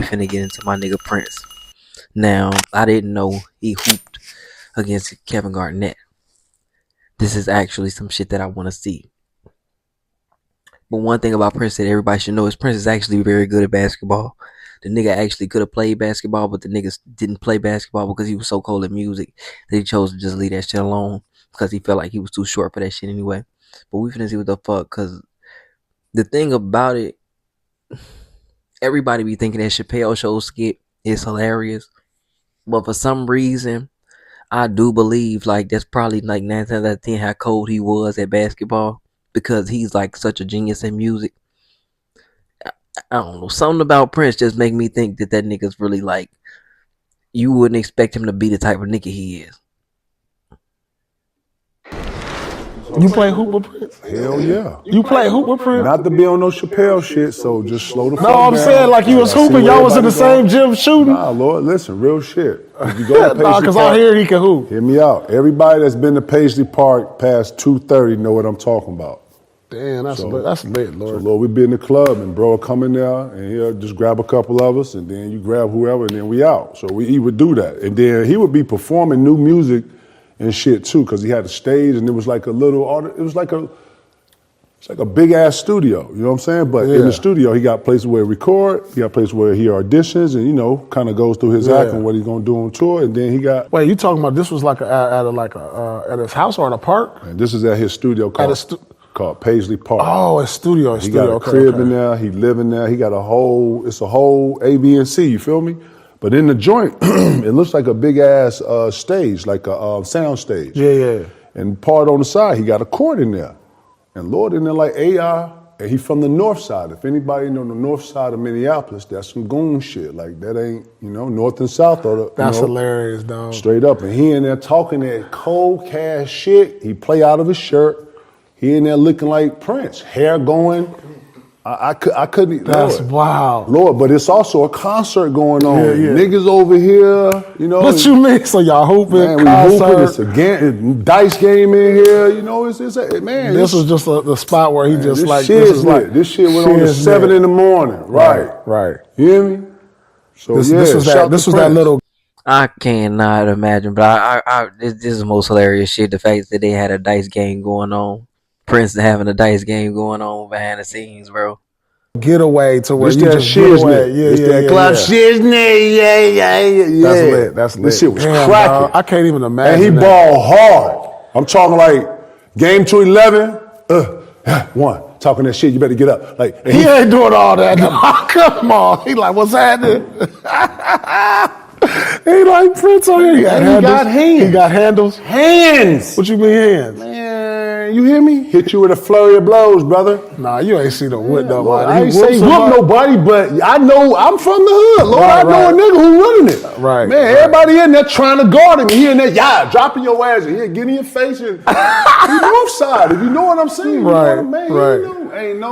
finna get into my nigga Prince. Now, I didn't know he hooped against Kevin Garnett. This is actually some shit that I want to see. But one thing about Prince that everybody should know is Prince is actually very good at basketball. The nigga actually could have played basketball, but the niggas didn't play basketball because he was so cold at music that he chose to just leave that shit alone because he felt like he was too short for that shit anyway. But we finna see what the fuck, because the thing about it, everybody be thinking that Chappelle Show skit is hilarious, but for some reason, I do believe like that's probably like 9 times out of 10 how cold he was at basketball because he's like such a genius in music. I don't know. Something about Prince just make me think that nigga's really like, you wouldn't expect him to be the type of nigga he is. You play hoop with Prince? Hell yeah. You play hoop with Prince? Not to be on no Chappelle shit, so just slow the fuck down. No, I'm saying like you was hooping, y'all was in the same gym shooting. Nah, Lord, listen, real shit. If you go to Nah, because I hear he can hoop. Hear me out. Everybody that's been to Paisley Park past 2:30 know what I'm talking about. Damn, that's lit, Lord. So, Lord, we be in the club, and bro will come in there, and he'll just grab a couple of us, and then you grab whoever, and then we out. So he would do that. And then he would be performing new music and shit, too, because he had a stage, and it was like a it's like a big-ass studio, you know what I'm saying? But in the studio, he got places where he record, he got places where he auditions, and, you know, kind of goes through his act and what he's going to do on tour, and then he got... Wait, you talking about this was like at his house or at a park? And this is at his studio called Paisley Park. Oh, a studio. He got a crib in there. He live in there. He got it's a whole A, B, and C. You feel me? But in the joint, it looks like a big ass stage, like a sound stage. Yeah. And part on the side, he got a court in there. And Lord in there like AI, and he from the north side. If anybody know the north side of Minneapolis, that's some goon shit. Like that ain't, north and south. That's hilarious, dog. Straight up. And he in there talking that cold cash shit. He play out of his shirt. He in there looking like Prince, hair going. I couldn't. That's wild, Lord. But it's also a concert going on. Yeah. Niggas over here, What you mean? So y'all hooping? Man, we hooping. It's a dice game in here. Man. This was just the spot where he just this like shit this is like this shit went on at 7 in the morning. Right. You hear me? So this was that little. I cannot imagine, but this is the most hilarious shit. The fact that they had a dice game going on, Prince having a dice game going on behind the scenes, bro. Getaway to where this you that just get away. It's that club shiznit. Yeah. That's lit. This shit was cracking. Dog, I can't even imagine. And he balled hard. I'm talking like game to 11. 1. Talking that shit. You better get up. Like he ain't doing all that. Come on. He like, what's happening? He like Prince on here. He got hands. He got handles. Hands. What you mean hands? Man, you hear me? Hit you with a flurry of blows, brother. Nah, you ain't see the whip nobody. I ain't say whoop nobody, but I know I'm from the hood. Lord, I know a nigga who running it. Right. Man, everybody in there trying to guard him. He in there, dropping your ass and here, get in your face and you north side. If you know what I'm saying, right. Ain't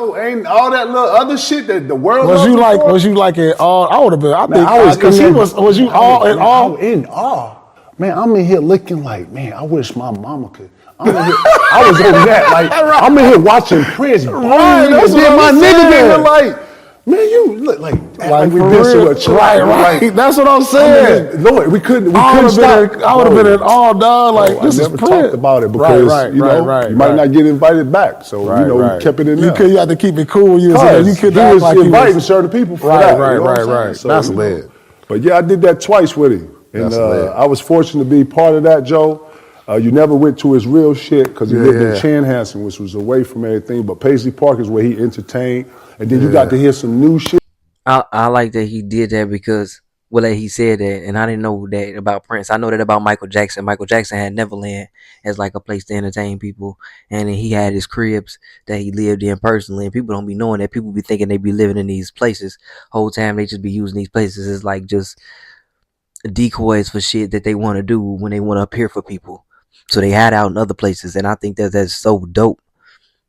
all that little other shit that the world. Was you like in awe? I would have been. I think because he was. Was you all in awe? In awe. Man, I'm in here looking like, man, I wish my mama could. I was over that, like, I'm in here watching Prince. Right, that's and then what my I'm nigga saying. been like, man, you look like we for been real. to a Right. That's what I'm saying. Lord, we couldn't stop. I would have been in awe, dog. Like, this is Prince. I never talked about it because, you might not get invited back. So, we kept it in there. You had to keep it cool. You could he was inviting certain people for that. Right. That's lit. But yeah, I did that twice with him. And I was fortunate to be part of that, Joe. You never went to his real shit because he lived in Chanhassen, which was away from everything. But Paisley Park is where he entertained. And then you got to hear some new shit. I like that he did that because, that he said that. And I didn't know that about Prince. I know that about Michael Jackson. Michael Jackson had Neverland as like a place to entertain people. And then he had his cribs that he lived in personally. And people don't be knowing that. People be thinking they be living in these places. Whole time they just be using these places as like just decoys for shit that they want to do when they want to appear for people. So they had out in other places, and I think that's so dope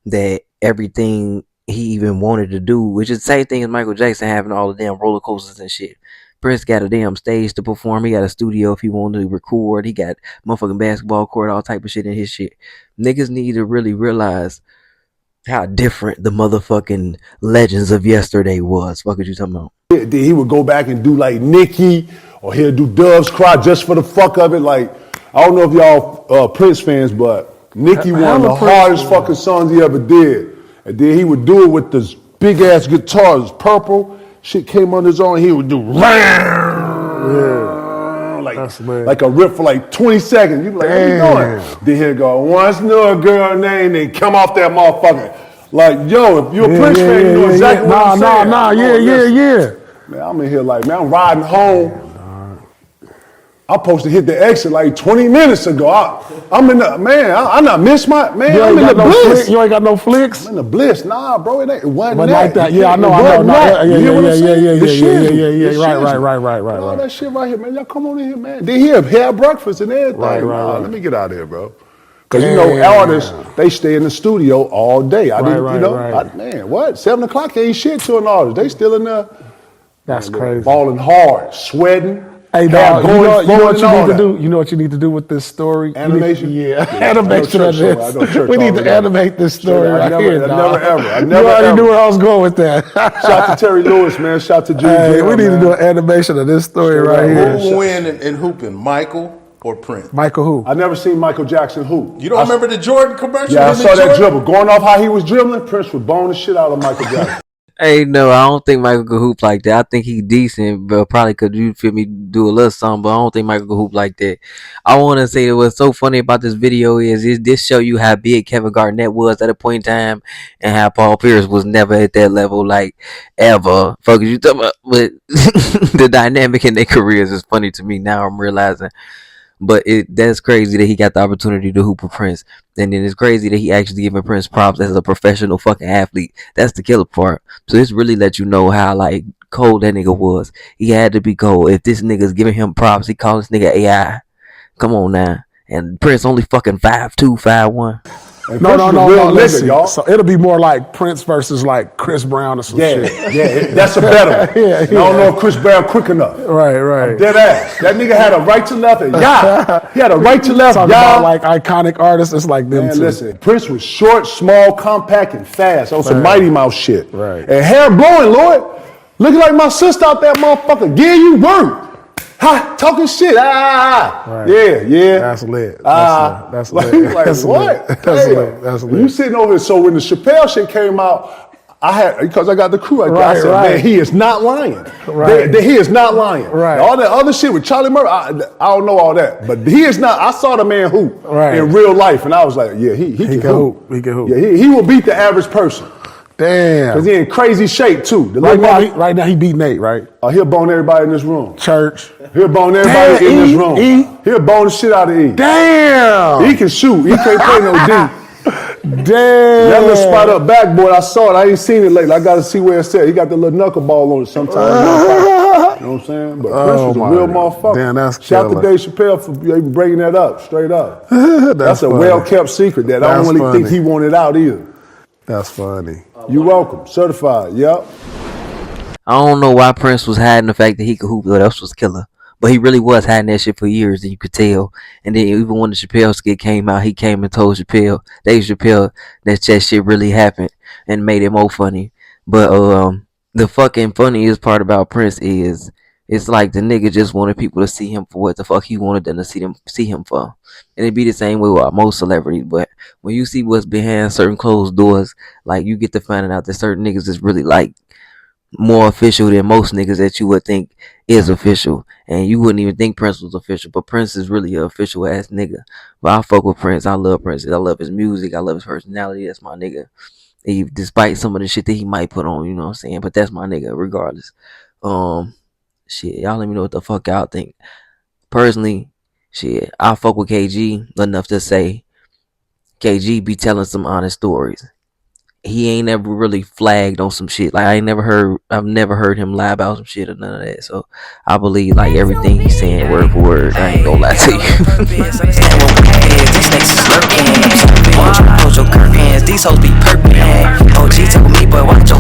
that everything he even wanted to do, which is the same thing as Michael Jackson having all the damn roller coasters and shit. Prince got a damn stage to perform. He got a studio if he wanted to record. He got motherfucking basketball court, all type of shit in his shit. Niggas need to really realize how different the motherfucking legends of yesterday was. What are you talking about? He would go back and do like Nicki, or he'll do Dove's Cry just for the fuck of it. Like, I don't know if y'all Prince fans, but Nicki one of the hardest fucking songs he ever did. And then he would do it with this big ass guitars, purple. Shit came on his own. He would do like a rip for like 20 seconds. You be like, what you doing? Then he'll go, once knew a girl named, and come off that motherfucker. Like, yo, if you're a Prince fan, you know exactly what I'm saying. Yeah. Man, I'm in here like, man, I'm riding home. I'm supposed to hit the exit like 20 minutes ago. I'm in the, man, I not missed my, man, I'm in the bliss. You ain't got no flicks? I'm in the bliss. Nah, bro, it wasn't but that. Like that. Yeah, I know. Yeah, Right. All that shit right here, man. Y'all come on in here, man. Then he'll have breakfast and everything. Right. Let me get out of here, bro. Because, you know, artists, they stay in the studio all day. Man, what? 7 o'clock ain't shit to an artist. They still in there. That's crazy. Balling hard, sweating. Hey, dog, you know what you need to do? You know what you need to do with this story? Animation? Animation of this. We need to animate this story right here, I never ever. You already knew where I was going with that. Shout to Terry Lewis, man. Shout to Jim. Hey, we need to do an animation of this story right here. Who will win in hooping, Michael or Prince? Michael who? I never seen Michael Jackson hoop. You don't remember the Jordan commercial? Yeah, I saw that dribble. Going off how he was dribbling, Prince would bone the shit out of Michael Jackson. Hey, no, I don't think Michael could hoop like that. I think he's decent, but probably could, you feel me, do a little something, but I don't think Michael could hoop like that. I want to say what's so funny about this video is this show you how big Kevin Garnett was at a point in time and how Paul Pierce was never at that level, like, ever. Fuck you talking about? But the dynamic in their careers is funny to me now, I'm realizing. But that's crazy that he got the opportunity to hoop with Prince. And then it's crazy that he actually giving Prince props as a professional fucking athlete. That's the killer part. So it's really let you know how like cold that nigga was. He had to be cold. If this nigga's giving him props, he call this nigga AI. Come on now. And Prince only fucking 5'2", 5'1". No. Listen, y'all. So it'll be more like Prince versus like Chris Brown or some shit. Yeah, that's a better one. I don't know if Chris Brown quick enough. Right. Dead ass. That nigga had a right to left and he had a right to left. Talking about like iconic artists, it's like them too. Listen, Prince was short, small, compact, and fast. On some Mighty Mouse shit. Right. And hair blowing, Lord. Looking like my sister out there, motherfucker. Give you work. Ha, talking shit. Right. Yeah. That's lit. That's lit. Like, what? That's lit. You sitting over here. So when the Chappelle shit came out, because I got the crew right there. I said, man, he is not lying. Right. He is not lying. Right. All that other shit with Charlie Murphy, I don't know all that. But he is not. I saw the man hoop in real life, and I was like, yeah, he can hoop. He can hoop. Yeah, he will beat the average person. Damn. Because he in crazy shape, too. Right now, he beat Nate, right? He'll bone everybody in this room. Church. He'll bone everybody in this room. He'll bone the shit out of E. Damn. He can shoot. He can't play no D. Damn. That little spot up backboard, I saw it. I ain't seen it lately. I got to see where it's at. He got the little knuckleball on it sometimes. You know what I'm saying? But Prince was a real motherfucker. Damn, that's Shout out to Dave Chappelle for even bringing that up, straight up. That's a well-kept secret that I don't really think he wanted out either. That's funny. You welcome. Certified. Yep. I don't know why Prince was hiding the fact that he could hoop. What else was killer? But he really was hiding that shit for years, and you could tell. And then even when the Chappelle skit came out, he came and told Dave Chappelle, that shit really happened and made it more funny. But the fucking funniest part about Prince is it's like the nigga just wanted people to see him for what the fuck he wanted them to see him for. And it'd be the same way with most celebrities. But when you see what's behind certain closed doors, like you get to finding out that certain niggas is really like more official than most niggas that you would think is official. And you wouldn't even think Prince was official, but Prince is really an official ass nigga. But I fuck with Prince. I love Prince. I love his music. I love his personality. That's my nigga. Despite some of the shit that he might put on, you know what I'm saying? But that's my nigga regardless. Shit, y'all let me know what the fuck y'all think. Personally, shit, I fuck with KG enough to say KG be telling some honest stories. He ain't ever really flagged on some shit. Like I've never heard him lie about some shit or none of that. So I believe like everything he's saying word for word. I ain't gonna lie to you. These hoes be perking. OG told me, boy, watch your